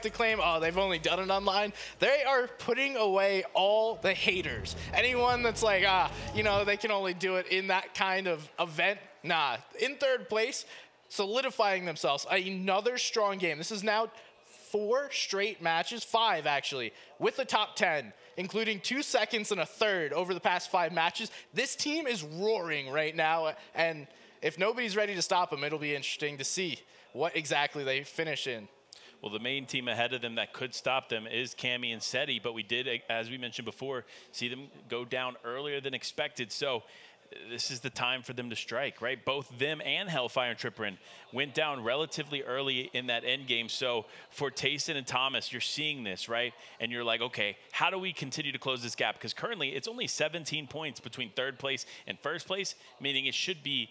to claim, oh, they've only done it online. They are putting away all the haters. Anyone that's like, you know, they can only do it in that kind of event. Nah, in third place, solidifying themselves. Another strong game. This is now 4 straight matches, 5 actually, with the top 10, including 2 seconds and a third over the past 5 matches. This team is roaring right now, and if nobody's ready to stop them, it'll be interesting to see what exactly they finish in. Well, the main team ahead of them that could stop them is Cammy and Seti, but we did, as we mentioned before, see them go down earlier than expected. So this is the time for them to strike, right? Both them and Hellfire and Tripperin went down relatively early in that end game. So for Tayson and Thomas, you're seeing this, right? And you're like, okay, how do we continue to close this gap? Because currently it's only 17 points between third place and first place, meaning it should be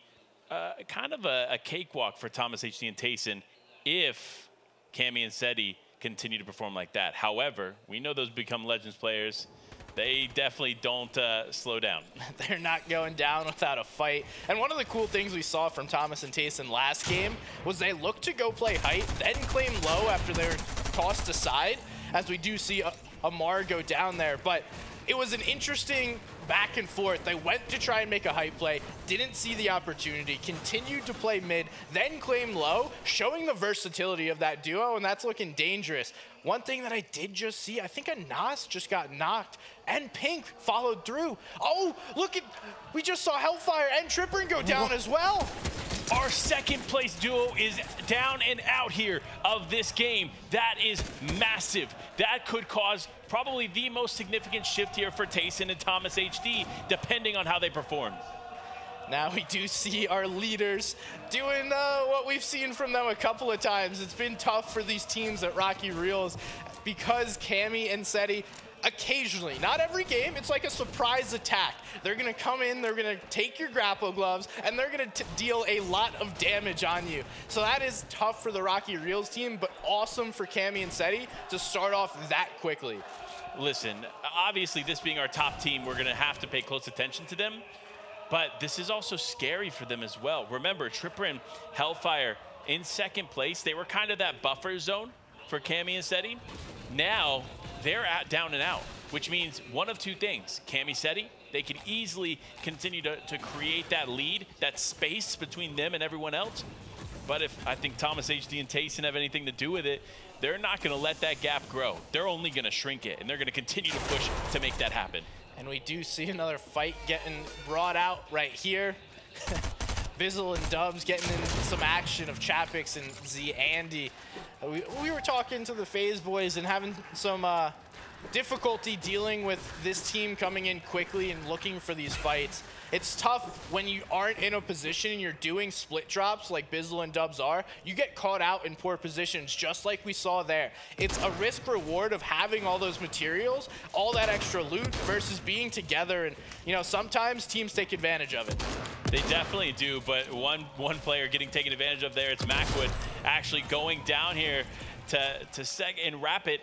kind of a cakewalk for Thomas HD and Tayson if Cammy and Seti continue to perform like that. However, we know those become Legends players. They definitely don't slow down. They're not going down without a fight. And one of the cool things we saw from Thomas and Tayson last game was they looked to go play height, then claim low after they were tossed aside, as we do see Amar go down there. But it was an interesting back and forth. They went to try and make a hype play, didn't see the opportunity, continued to play mid, then claim low, showing the versatility of that duo, and that's looking dangerous. One thing that I did just see, I think a Nas just got knocked, and Pink followed through. Oh, look at, we just saw Hellfire and Tripperin go down as well. Our second place duo is down and out here of this game. That is massive. That could cause probably the most significant shift here for Tayson and Thomas HD, depending on how they perform. Now we do see our leaders doing what we've seen from them a couple of times. It's been tough for these teams at Rocky Reels because Cammy and Seti, occasionally, not every game, it's like a surprise attack. They're gonna come in, they're gonna take your grapple gloves, and they're gonna deal a lot of damage on you. So that is tough for the Rocky Reels team, but awesome for Cammy and Seti to start off that quickly. Listen, obviously this being our top team, we're gonna have to pay close attention to them, but this is also scary for them as well. Remember, Tripperin, Hellfire in second place, they were kind of that buffer zone for Cammy and Seti. Now, they're down and out, which means one of two things. Cammy, Seti, they can easily continue to create that lead, that space between them and everyone else. But if I think Thomas HD and Tayson have anything to do with it, they're not going to let that gap grow. They're only going to shrink it, and they're going to continue to push to make that happen. And we do see another fight getting brought out right here. Bizzle and Dubs getting in some action of Chapix and Z Andy. We were talking to the FaZe boys and having some difficulty dealing with this team coming in quickly and looking for these fights. It's tough when you aren't in a position and you're doing split drops like Bizzle and Dubs are. You get caught out in poor positions just like we saw there. It's a risk reward of having all those materials, all that extra loot versus being together, and you know, sometimes teams take advantage of it. They definitely do, but one player getting taken advantage of there, it's Macwood actually going down here to Seg and Rapid.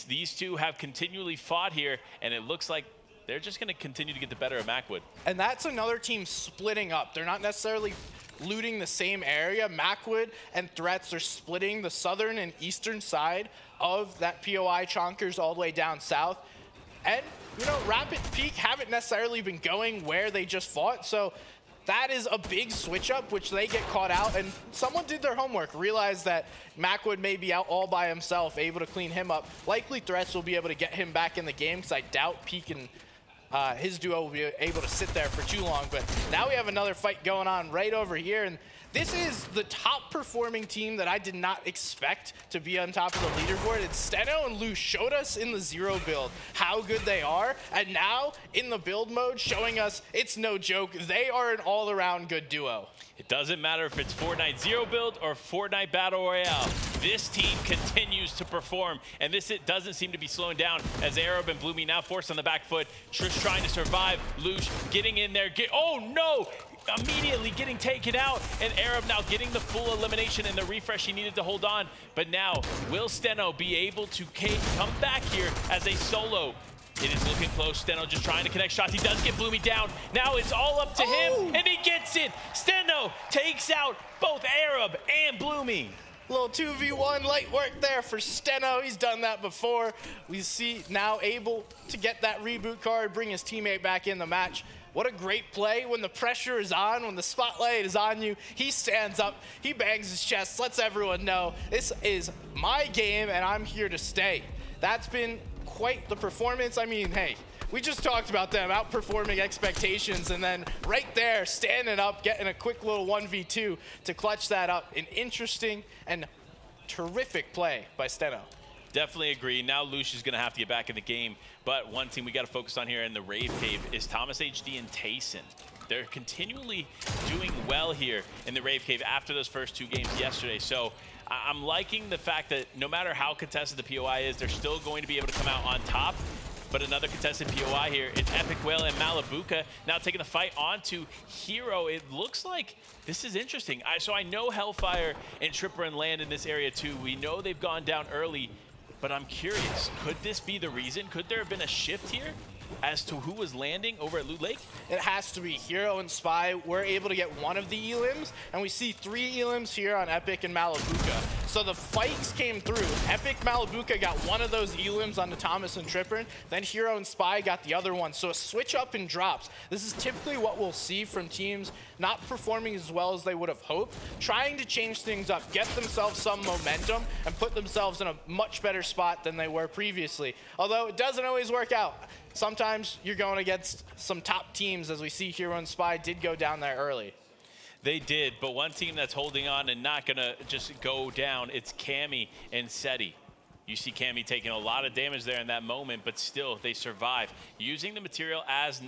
These two have continually fought here, and it looks like they're just going to continue to get the better of Macwood. And that's another team splitting up. They're not necessarily looting the same area. Macwood and Threats are splitting the southern and eastern side of that POI chonkers all the way down south. And, you know, Rapid Peak haven't necessarily been going where they just fought, so that is a big switch up, which they get caught out, and someone did their homework, realized that Macwood may be out all by himself, able to clean him up. Likely Threats will be able to get him back in the game, because I doubt Peak and his duo will be able to sit there for too long. But now we have another fight going on right over here, and this is the top performing team that I did not expect to be on top of the leaderboard. It's Steno and Lou showed us in the zero build how good they are, and now in the build mode showing us it's no joke. They are an all-around good duo. It doesn't matter if it's Fortnite Zero Build or Fortnite Battle Royale. This team continues to perform, and it doesn't seem to be slowing down as Arab and Bloomy now forced on the back foot. Trish trying to survive. Lush getting in there. Oh no! Immediately getting taken out, and Arab now getting the full elimination and the refresh he needed to hold on. But now, will Steno be able to come back here as a solo? It is looking close. Steno just trying to connect shots. He does get Bloomy down. Now it's all up to him, and he gets it. Steno takes out both Arab and Bloomy. Little 2v1 light work there for Steno. He's done that before. We see now able to get that reboot card, bring his teammate back in the match. What a great play when the pressure is on, when the spotlight is on you. He stands up, he bangs his chest, lets everyone know this is my game and I'm here to stay. That's been quite the performance. I mean, hey, we just talked about them outperforming expectations, and then right there, standing up, getting a quick little 1v2 to clutch that up. An interesting and terrific play by Steno. Definitely agree. Now Lucia's going to have to get back in the game, but one team we got to focus on here in the Rave Cave is Thomas HD and Tayson. They're continually doing well here in the Rave Cave after those first 2 games yesterday. So I'm liking the fact that no matter how contested the POI is, they're still going to be able to come out on top. But another contested POI here, it's Epic Whale and Malabuka now taking the fight onto Hero. It looks like this is interesting. So I know Hellfire and Tripper and Land in this area too. We know they've gone down early, but I'm curious, could this be the reason? Could there have been a shift here as to who was landing over at Loot Lake? It has to be Hero and Spy. We're able to get one of the elims, and we see 3 elims here on Epic and Malabuka. So the fights came through. Epic Malabuka got one of those elims onto Thomas and Tripper, then Hero and Spy got the other one. So a switch up in drops. This is typically what we'll see from teams not performing as well as they would have hoped, trying to change things up, get themselves some momentum, and put themselves in a much better spot than they were previously. Although it doesn't always work out. Sometimes you're going against some top teams, as we see Hero and Spy did go down there early. They did, but one team that's holding on and not going to just go down, it's Cammy and Seti. You see Cammy taking a lot of damage there in that moment, but still they survive, using the material as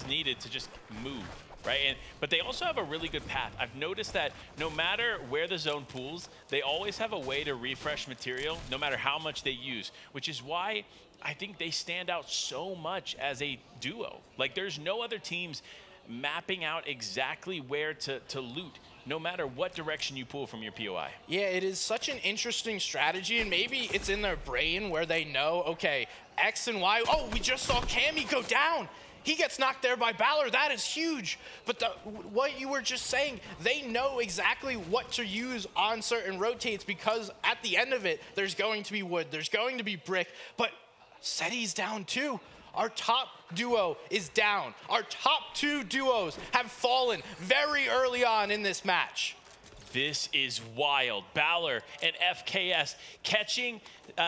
needed to just move. Right, but they also have a really good path. I've noticed that no matter where the zone pools, they always have a way to refresh material, no matter how much they use, which is why I think they stand out so much as a duo. Like, there's no other teams mapping out exactly where to loot, no matter what direction you pull from your POI. Yeah, it is such an interesting strategy, and maybe it's in their brain where they know, okay, X and Y, oh, we just saw Cammy go down. He gets knocked there by Balor. That is huge. But what you were just saying, they know exactly what to use on certain rotates, because at the end of it, there's going to be wood, there's going to be brick, but Seti's down too. Our top duo is down. Our top 2 duos have fallen very early on in this match. This is wild. Balor and FKS catching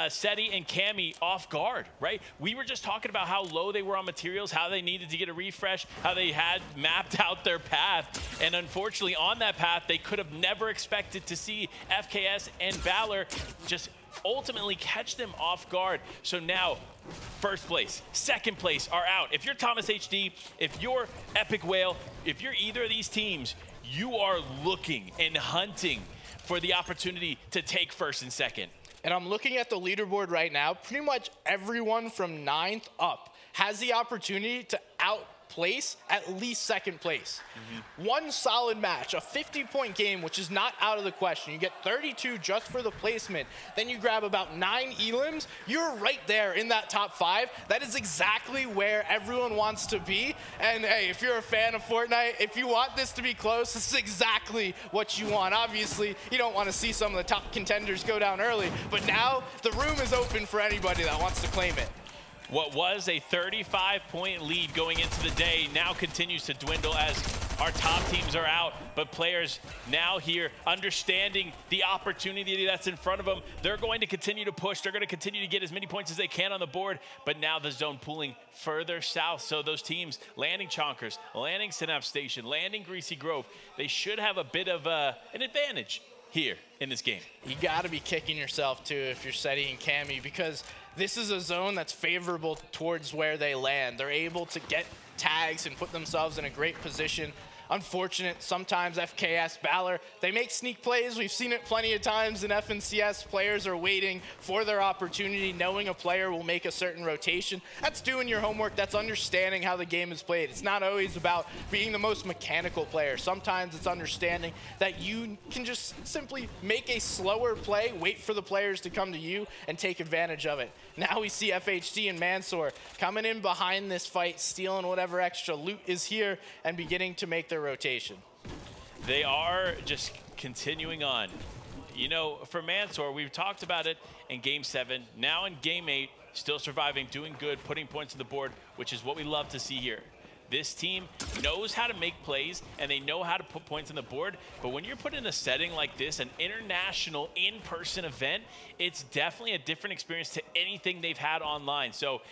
Seti and Cammy off guard, right? We were just talking about how low they were on materials, how they needed to get a refresh, how they had mapped out their path. And unfortunately, on that path, they could have never expected to see FKS and Balor just ultimately catch them off guard. So now, first place, second place are out. If you're Thomas HD, if you're Epic Whale, if you're either of these teams, you are looking and hunting for the opportunity to take first and second. And I'm looking at the leaderboard right now. Pretty much everyone from 9th up has the opportunity to outplace at least second place. One solid match, a 50-point game, which is not out of the question. You get 32 just for the placement. Then you grab about 9 elims. You're right there in that top 5. That is exactly where everyone wants to be. And hey, if you're a fan of Fortnite, if you want this to be close, this is exactly what you want. Obviously, you don't want to see some of the top contenders go down early, but now the room is open for anybody that wants to claim it. What was a 35-point lead going into the day now continues to dwindle as our top teams are out, but players now here understanding the opportunity that's in front of them. They're going to continue to push. They're going to continue to get as many points as they can on the board, but now the zone pooling further south. So those teams landing Chonkers, landing Synapse Station, landing Greasy Grove, they should have a bit of an advantage here in this game. You got to be kicking yourself too if you're Seti and Cammy, because this is a zone that's favorable towards where they land. They're able to get tags and put themselves in a great position. Unfortunate, sometimes FKS, Balor, they make sneak plays. We've seen it plenty of times in FNCS. Players are waiting for their opportunity, knowing a player will make a certain rotation. That's doing your homework. That's understanding how the game is played. It's not always about being the most mechanical player. Sometimes it's understanding that you can just simply make a slower play, wait for the players to come to you, and take advantage of it. Now we see FHD and Mansoor coming in behind this fight, stealing whatever extra loot is here, and beginning to make their rotation. They are just continuing on. You know, for Mansour, we've talked about it in Game 7. Now in Game 8, still surviving, doing good, putting points on the board, which is what we love to see here. This team knows how to make plays, and they know how to put points on the board. But when you're put in a setting like this, an international in-person event, it's definitely a different experience to anything they've had online. So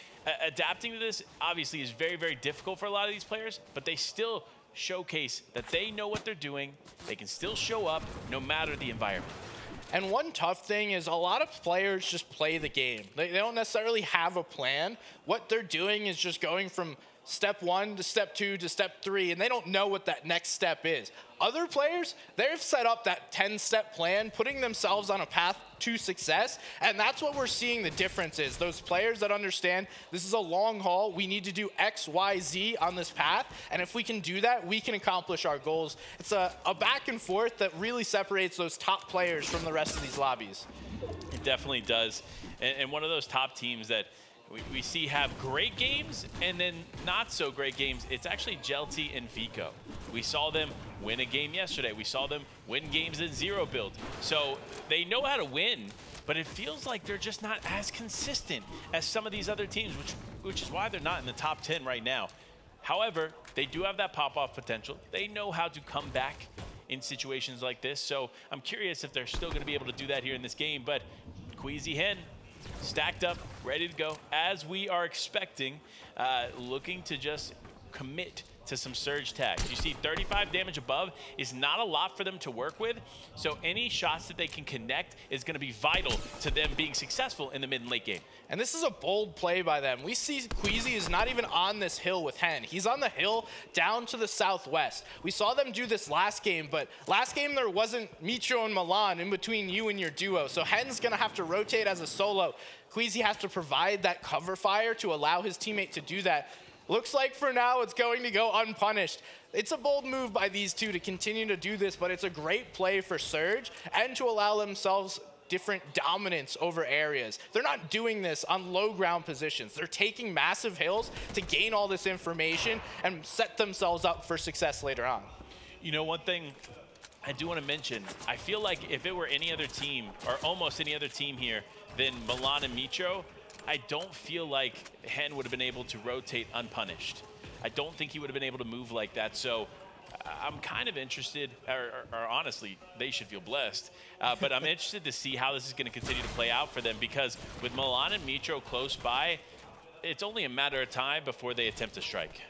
adapting to this obviously is very, very difficult for a lot of these players, but they still showcase that they know what they're doing. They can still show up no matter the environment. And one tough thing is a lot of players just play the game. They don't necessarily have a plan. What they're doing is just going from step 1 to step 2 to step 3, and they don't know what that next step is. Other players, they've set up that 10-step plan, putting themselves on a path to success, and that's what we're seeing the difference is. Those players that understand this is a long haul, we need to do X, Y, Z on this path, and if we can do that, we can accomplish our goals. It's a back and forth that really separates those top players from the rest of these lobbies. It definitely does, and one of those top teams that we see have great games and then not so great games. It's actually Jelty and Vico. We saw them win a game yesterday. We saw them win games in zero build. So they know how to win, but it feels like they're just not as consistent as some of these other teams, which is why they're not in the top 10 right now. However, they do have that pop-off potential. They know how to come back in situations like this. So I'm curious if they're still going to be able to do that here in this game. But Queasy Hen, stacked up, ready to go, as we are expecting, looking to just commit to some surge tags. You see 35 damage above is not a lot for them to work with, so any shots that they can connect is going to be vital to them being successful in the mid and late game. And this is a bold play by them. We see Queasy is not even on this hill with Hen. He's on the hill down to the southwest. We saw them do this last game, but last game there wasn't Mitro and Milan in between you and your duo, so Hen's going to have to rotate as a solo. Queasy has to provide that cover fire to allow his teammate to do that. Looks like for now it's going to go unpunished. It's a bold move by these two to continue to do this, but it's a great play for Surge and to allow themselves different dominance over areas. They're not doing this on low ground positions. They're taking massive hills to gain all this information and set themselves up for success later on. You know, one thing I do want to mention, I feel like if it were any other team, or almost any other team here than Milan and Mitro, I don't feel like Hen would have been able to rotate unpunished. I don't think he would have been able to move like that. So I'm kind of interested, or honestly, they should feel blessed. But I'm interested to see how this is going to continue to play out for them, because with Milan and Mitro close by, it's only a matter of time before they attempt to strike.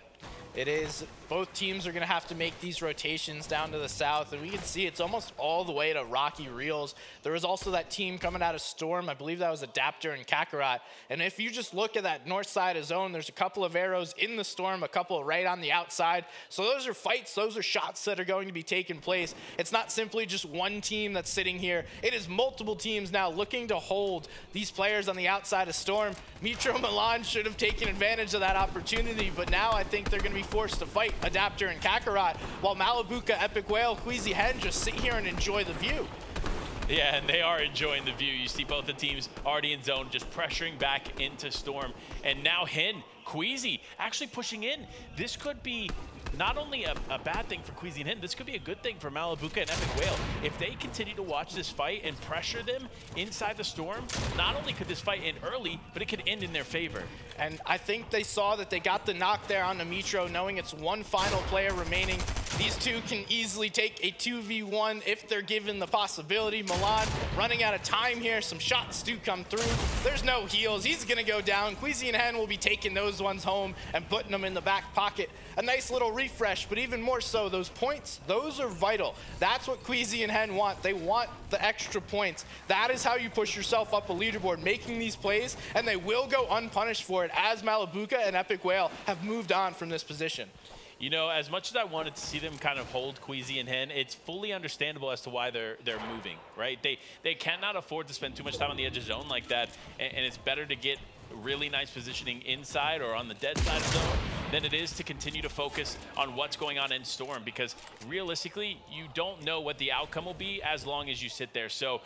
It is. Both teams are going to have to make these rotations down to the south, and we can see it's almost all the way to Rocky Reels. There was also that team coming out of Storm. I believe that was Adapter and Kakarot. And if you just look at that north side of zone, there's a couple of arrows in the Storm, a couple right on the outside. So those are fights, those are shots that are going to be taking place. It's not simply just one team that's sitting here. It is multiple teams now looking to hold these players on the outside of Storm. Mitro Milan should have taken advantage of that opportunity, but now I think they're going to be forced to fight Adapter and Kakarot, while Malibuca, Epic Whale, Queasy Hen just sit here and enjoy the view. Yeah, and they are enjoying the view. You see both the teams already in zone, just pressuring back into Storm. And now Hen, Queasy, actually pushing in. This could be not only a bad thing for Queasy and Hen, this could be a good thing for Malibuca and Epic Whale. If they continue to watch this fight and pressure them inside the Storm, not only could this fight end early, but it could end in their favor. And I think they saw that they got the knock there on the Mitro, knowing it's one final player remaining. These two can easily take a 2v1 if they're given the possibility. Milan running out of time here. Some shots do come through. There's no heals. He's going to go down. Queasy and Hen will be taking those ones home and putting them in the back pocket. A nice little refresh, but even more so, those points, those are vital. That's what Queasy and Hen want. They want the extra points. That is how you push yourself up a leaderboard, making these plays, and they will go unpunished for it, as Malibuca and Epic Whale have moved on from this position. You know, as much as I wanted to see them kind of hold Queasy and Hen, it's fully understandable as to why they're moving, right? They cannot afford to spend too much time on the edge of zone like that, and it's better to get really nice positioning inside or on the dead side of zone than it is to continue to focus on what's going on in Storm, because realistically, you don't know what the outcome will be as long as you sit there. So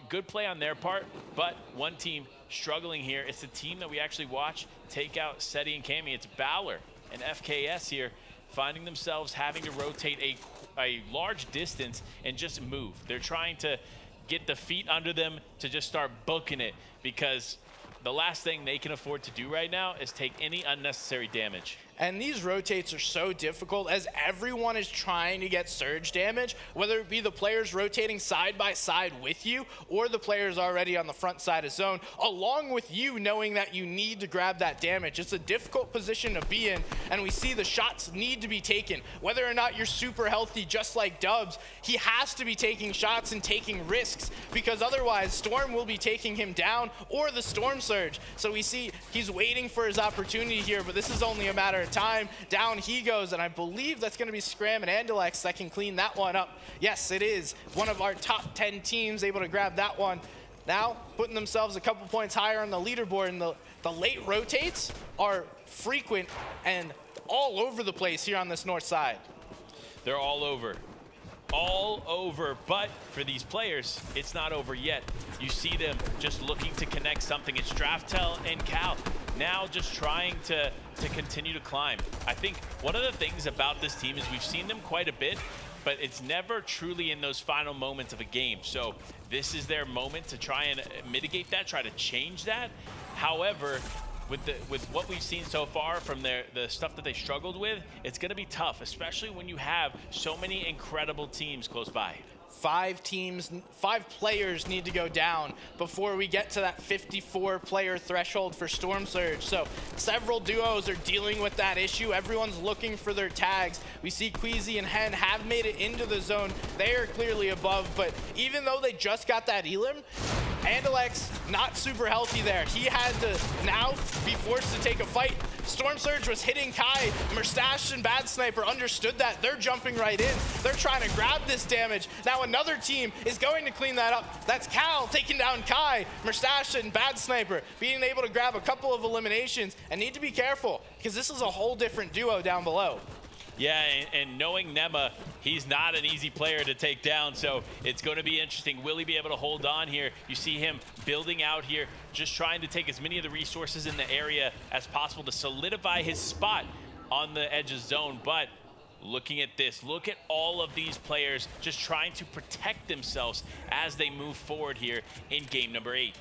good play on their part, but one team struggling here. It's the team that we actually watch take out Seti and Cammy. It's Balor and FKS here, finding themselves having to rotate a large distance and just move. They're trying to get the feet under them to just start booking it, because the last thing they can afford to do right now is take any unnecessary damage. And these rotates are so difficult as everyone is trying to get surge damage, whether it be the players rotating side by side with you or the players already on the front side of zone, along with you knowing that you need to grab that damage. It's a difficult position to be in, and we see the shots need to be taken. Whether or not you're super healthy, just like Dubs, he has to be taking shots and taking risks, because otherwise Storm will be taking him down, or the Storm Surge. So we see he's waiting for his opportunity here, but this is only a matter of time. Down he goes, and I believe that's going to be Scram and Andalex that can clean that one up. Yes, it is one of our top 10 teams able to grab that one. Now putting themselves a couple points higher on the leaderboard, and the late rotates are frequent and all over the place here on this north side. They're all over, but for these players, it's not over yet. You see them just looking to connect something. It's Draftel and Cal now just trying to continue to climb. I think one of the things about this team is we've seen them quite a bit, but it's never truly in those final moments of a game. So this is their moment to try and mitigate that, try to change that. However, with what we've seen so far from the stuff that they struggled with, it's going to be tough, especially when you have so many incredible teams close by. 5 players need to go down before we get to that 54 player threshold for Storm Surge. So several duos are dealing with that issue. Everyone's looking for their tags. We see Queasy and Hen have made it into the zone. They are clearly above, but even though they just got that elim, Andalex not super healthy there. He had to now be forced to take a fight. Storm Surge was hitting Kai. Merstash and Bad Sniper understood that. They're jumping right in. They're trying to grab this damage. Now another team is going to clean that up. That's Cal taking down Kai. Merstash and Bad Sniper being able to grab a couple of eliminations, and need to be careful because this is a whole different duo down below. Yeah, and knowing Nema, he's not an easy player to take down, so it's going to be interesting. Will he be able to hold on here? You see him building out here, just trying to take as many of the resources in the area as possible to solidify his spot on the edge of zone. But looking at this, look at all of these players just trying to protect themselves as they move forward here in game number 8.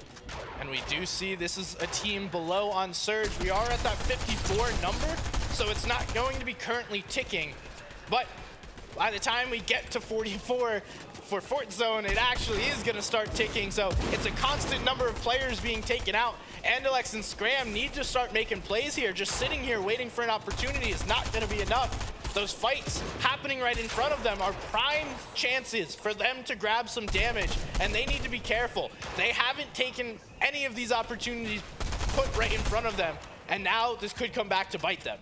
And we do see this is a team below on Surge. We are at that 54 number, so it's not going to be currently ticking. But by the time we get to 44 for Fort Zone, it actually is going to start ticking. So it's a constant number of players being taken out. Andalex and Scram need to start making plays here. Just sitting here waiting for an opportunity is not going to be enough. Those fights happening right in front of them are prime chances for them to grab some damage, and they need to be careful. They haven't taken any of these opportunities put right in front of them, and now this could come back to bite them.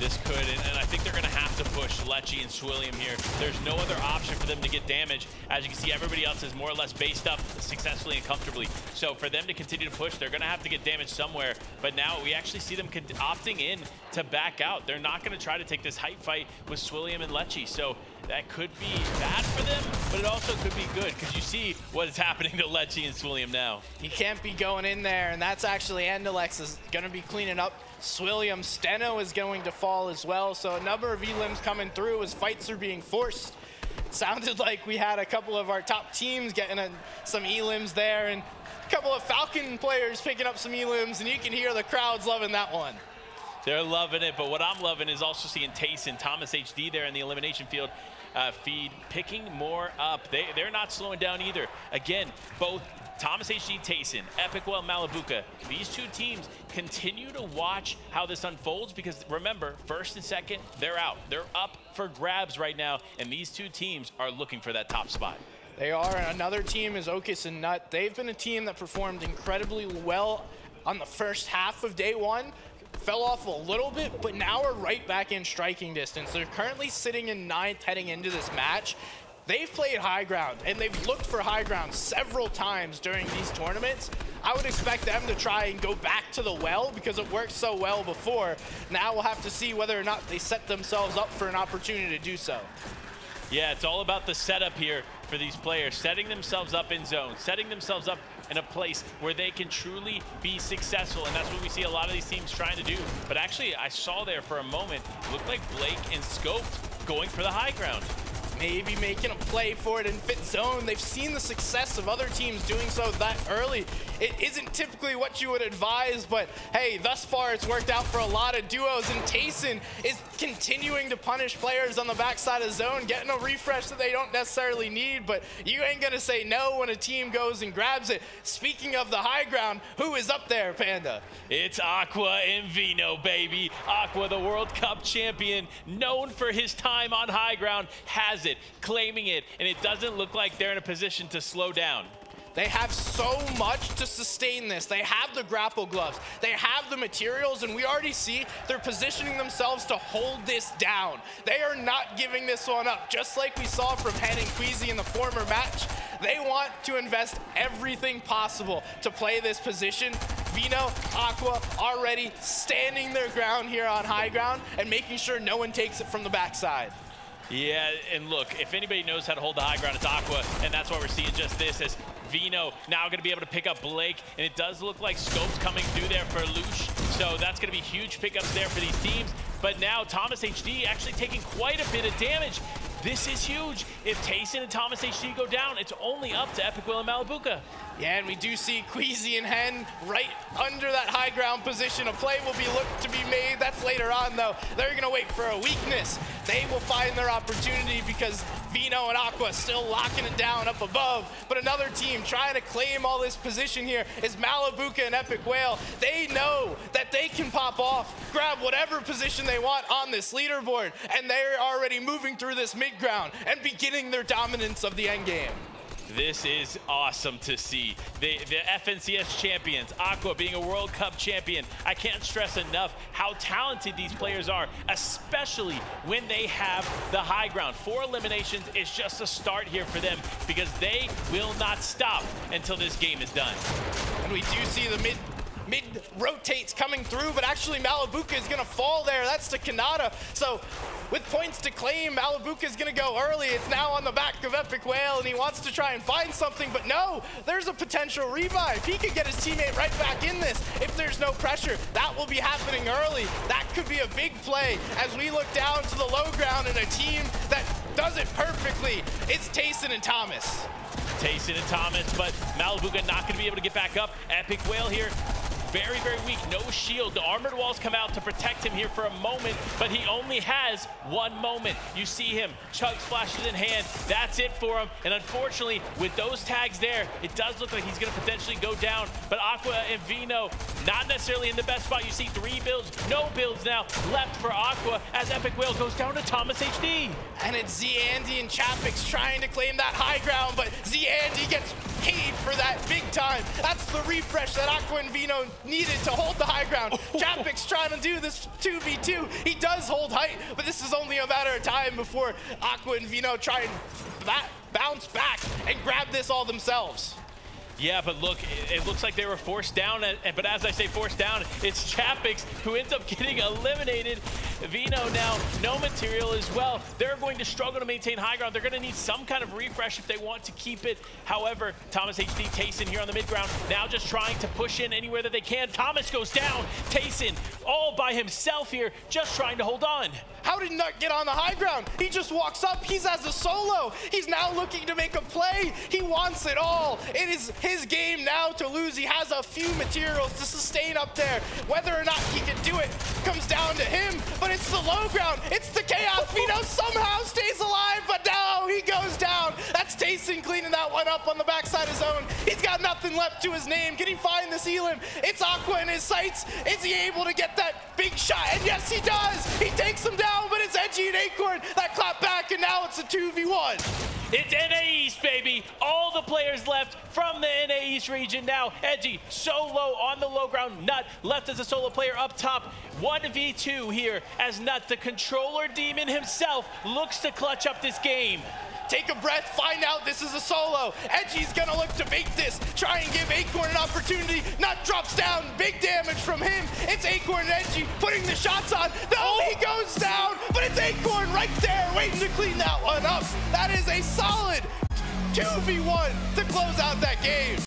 This could, and I think they're going to have to push Lecce and Swilliam here. There's no other option for them to get damage. As you can see, everybody else is more or less based up successfully and comfortably. So for them to continue to push, they're going to have to get damage somewhere. But now we actually see them opting in to back out. They're not going to try to take this hype fight with Swilliam and Lecce. So that could be bad for them, but it also could be good, because you see what is happening to Lecce and Swilliam now. He can't be going in there, and that's actually Andalex is going to be cleaning up Swilliam. Steno is going to fall as well, so a number of elims coming through as fights are being forced. It sounded like we had a couple of our top teams getting some elims there, and a couple of Falcon players picking up some elims, and you can hear the crowds loving that one. They're loving it, but what I'm loving is also seeing Tayson, Thomas HD there in the elimination field feed, picking more up. They're not slowing down either. Again, both Thomas HD, Tayson, Epicwell, Malabuka, these two teams continue to watch how this unfolds, because remember, first and second, they're out. They're up for grabs right now, and these two teams are looking for that top spot. They are, and another team is Okis and Nut. They've been a team that performed incredibly well on the first half of day one. Fell off a little bit, but now we're right back in striking distance. They're currently sitting in 9th heading into this match. They've played high ground, and they've looked for high ground several times during these tournaments. I would expect them to try and go back to the well, because it worked so well before. Now we'll have to see whether or not they set themselves up for an opportunity to do so. Yeah, it's all about the setup here for these players, setting themselves up in zone, setting themselves up in a place where they can truly be successful, and that's what we see a lot of these teams trying to do. But actually, I saw there for a moment, it looked like Blake and Scope going for the high ground. maybe making a play for it in fit zone. They've seen the success of other teams doing so that early. It isn't typically what you would advise, but hey, thus far it's worked out for a lot of duos, and Tayson is continuing to punish players on the backside of zone, getting a refresh that they don't necessarily need, but you ain't gonna say no when a team goes and grabs it. Speaking of the high ground, who is up there, Panda? It's Aqua and Vino, baby. Aqua, the World Cup champion, known for his time on high ground, has it, claiming it, and it doesn't look like they're in a position to slow down. They have so much to sustain this. They have the grapple gloves. They have the materials, and we already see they're positioning themselves to hold this down. They are not giving this one up. Just like we saw from Hen and Queasy in the former match, they want to invest everything possible to play this position. Vino, Aqua already standing their ground here on high ground and making sure no one takes it from the backside. Yeah, and look, if anybody knows how to hold the high ground, it's Aqua, and that's why we're seeing just this as Vino now going to be able to pick up Blake, and it does look like Scope's coming through there for Lush, so that's going to be huge pickups there for these teams. But now Thomas HD actually taking quite a bit of damage. This is huge. If Tayson and Thomas HD go down, it's only up to Epic Will and Malabuka. Yeah, and we do see Queasy and Hen right under that high ground position. A play will be looked to be made. That's later on, though. They're going to wait for a weakness. They will find their opportunity because Vino and Aqua still locking it down up above. But another team trying to claim all this position here is Malabuka and Epic Whale. They know that they can pop off, grab whatever position they want on this leaderboard, and they're already moving through this mid ground and beginning their dominance of the end game. This is awesome to see. The FNCS champions, Aqua being a World Cup champion. I can't stress enough how talented these players are, especially when they have the high ground. 4 eliminations is just a start here for them because they will not stop until this game is done. And we do see the mid rotates coming through, but actually Malabuka is going to fall there. That's to Kanata. So with points to claim, Malabuka is going to go early. It's now on the back of Epic Whale, and he wants to try and find something, but no, there's a potential revive. He could get his teammate right back in this if there's no pressure. That will be happening early. That could be a big play as we look down to the low ground, and a team that does it perfectly. It's Tayson and Thomas. Tayson and Thomas, but Malabuka not going to be able to get back up. Epic Whale here, very, very weak, no shield. The armored walls come out to protect him here for a moment, but he only has one moment. You see him, chug splashes in hand, that's it for him. And unfortunately, with those tags there, it does look like he's gonna potentially go down, but Aqua and Vino, not necessarily in the best spot. You see 3 builds, no builds now left for Aqua as Epic Whale goes down to Thomas HD. And it's Z-Andy and Chapix trying to claim that high ground, but Z-Andy gets paid for that big time. That's the refresh that Aqua and Vino needed to hold the high ground. Chapix trying to do this 2v2. He does hold height, but this is only a matter of time before Aqua and Vino try and bounce back and grab this all themselves. Yeah, but look, it looks like they were forced down, but as I say forced down, it's Chapix who ends up getting eliminated. Vino now, no material as well. They're going to struggle to maintain high ground. They're going to need some kind of refresh if they want to keep it. However, Thomas HD, Tayson here on the mid ground, now just trying to push in anywhere that they can. Thomas goes down. Tayson all by himself here, just trying to hold on. How did he not get on the high ground? He just walks up. He's as a solo. He's now looking to make a play. He wants it all. It is his game now to lose. He has a few materials to sustain up there. Whether or not he can do it comes down to him, but it's the low ground. It's the chaos. Vino somehow stays alive, but now he goes down. That's Tayson cleaning that one up on the backside of zone. He's got nothing left to his name. Can he find the ceiling? It's Aqua in his sights. Is he able to get that big shot? And yes, he does. He takes him down, but it's Edgy and Acorn that clap back, and now it's a 2v1. It's NA East, baby. All the players left from the NA East region now. Edgy solo on the low ground. Nut left as a solo player up top. 1v2 here as Nut, the controller demon himself, looks to clutch up this game. Take a breath, find out this is a solo. Edgy's gonna look to bait this, try and give Acorn an opportunity. Nut drops down, big damage from him. It's Acorn and Edgy putting the shots on. No, he goes down, but it's Acorn right there waiting to clean that one up. That is a solid 2v1 to close out that game.